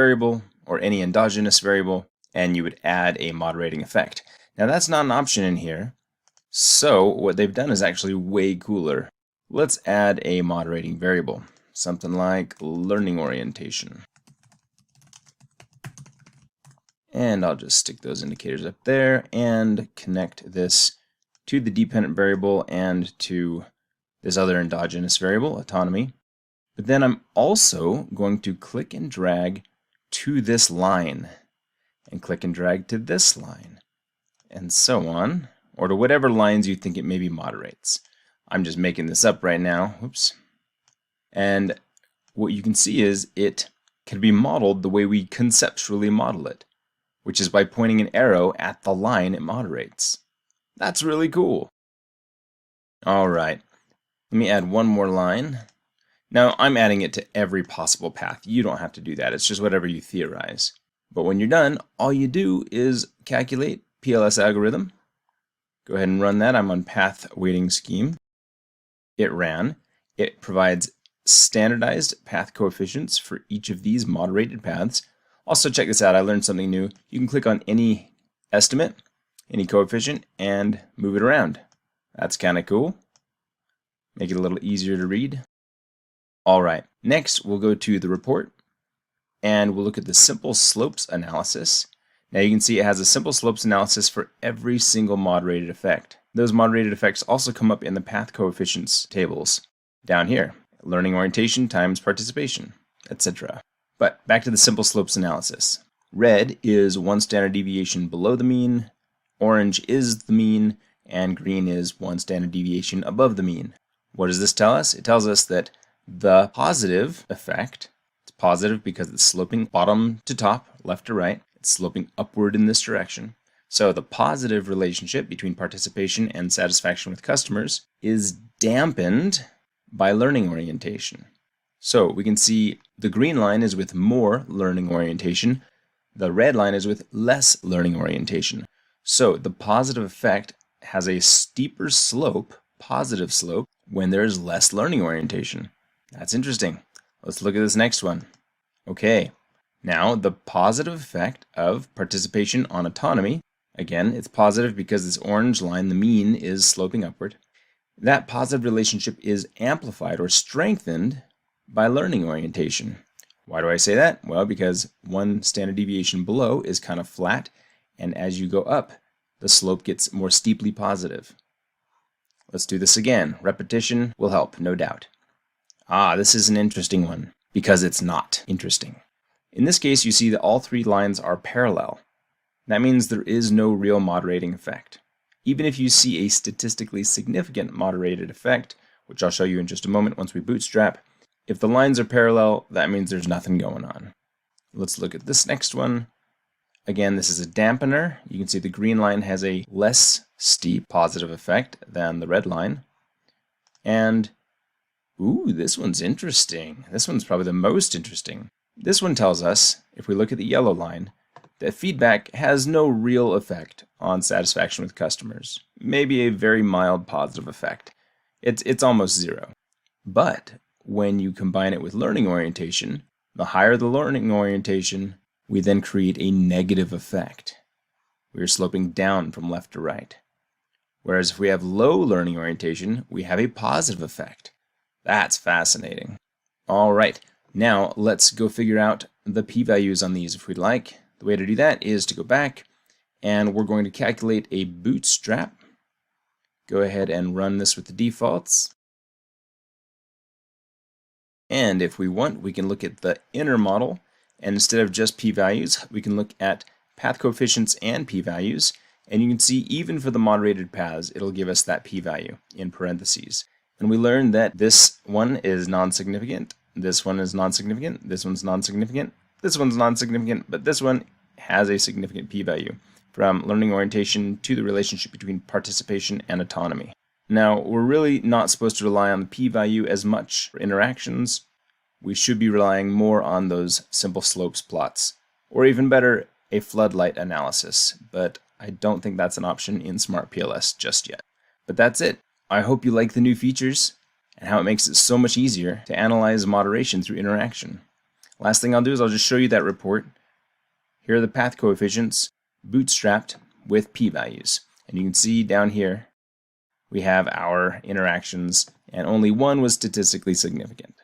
variable or any endogenous variable, and you would add a moderating effect. Now that's not an option in here, so what they've done is actually way cooler. Let's add a moderating variable, something like learning orientation. And I'll just stick those indicators up there and connect this to the dependent variable and to this other endogenous variable, autonomy. But then I'm also going to click and drag to this line, and click and drag to this line, and so on, or to whatever lines you think it maybe moderates. I'm just making this up right now. Oops. And what you can see is it can be modeled the way we conceptually model it, which is by pointing an arrow at the line it moderates. That's really cool. All right, let me add one more line. Now I'm adding it to every possible path. You don't have to do that. It's just whatever you theorize. But when you're done, all you do is calculate PLS algorithm. Go ahead and run that. I'm on path weighting scheme. It ran. It provides standardized path coefficients for each of these moderated paths. Also, check this out. I learned something new. You can click on any estimate, any coefficient, and move it around. That's kind of cool. Make it a little easier to read. All right, next we'll go to the report and we'll look at the simple slopes analysis. Now you can see it has a simple slopes analysis for every single moderated effect. Those moderated effects also come up in the path coefficients tables down here. Learning orientation times participation, etc. But back to the simple slopes analysis. Red is one standard deviation below the mean, orange is the mean, and green is one standard deviation above the mean. What does this tell us? It tells us that the positive effect, it's positive because it's sloping bottom to top, left to right. It's sloping upward in this direction. So the positive relationship between participation and satisfaction with customers is dampened by learning orientation. So we can see the green line is with more learning orientation. The red line is with less learning orientation. So the positive effect has a steeper slope, positive slope, when there's less learning orientation. That's interesting. Let's look at this next one. Okay, now the positive effect of participation on autonomy, again, it's positive because this orange line, the mean, is sloping upward. That positive relationship is amplified or strengthened by learning orientation. Why do I say that? Well, because one standard deviation below is kind of flat, and as you go up, the slope gets more steeply positive. Let's do this again. Repetition will help, no doubt. This is an interesting one, because it's not interesting. In this case, you see that all three lines are parallel. That means there is no real moderating effect. Even if you see a statistically significant moderated effect, which I'll show you in just a moment once we bootstrap, if the lines are parallel, that means there's nothing going on. Let's look at this next one. Again, this is a dampener. You can see the green line has a less steep positive effect than the red line. And ooh, this one's interesting. This one's probably the most interesting. This one tells us, if we look at the yellow line, that feedback has no real effect on satisfaction with customers. Maybe a very mild positive effect. It's almost zero. But when you combine it with learning orientation, the higher the learning orientation, we then create a negative effect. We're sloping down from left to right. Whereas if we have low learning orientation, we have a positive effect. That's fascinating. All right, now let's go figure out the p-values on these if we'd like. The way to do that is to go back, and we're going to calculate a bootstrap. Go ahead and run this with the defaults. And if we want, we can look at the inner model, and instead of just p-values, we can look at path coefficients and p-values, and you can see even for the moderated paths, it'll give us that p-value in parentheses. And we learned that this one is non-significant, this one is non-significant, this one's non-significant, this one's non-significant, but this one has a significant p-value from learning orientation to the relationship between participation and autonomy. Now, we're really not supposed to rely on the p-value as much for interactions. We should be relying more on those simple slopes plots, or even better, a floodlight analysis, but I don't think that's an option in Smart PLS just yet. But that's it. I hope you like the new features and how it makes it so much easier to analyze moderation through interaction. Last thing I'll do is I'll just show you that report. Here are the path coefficients bootstrapped with p-values. And you can see down here we have our interactions, and only one was statistically significant.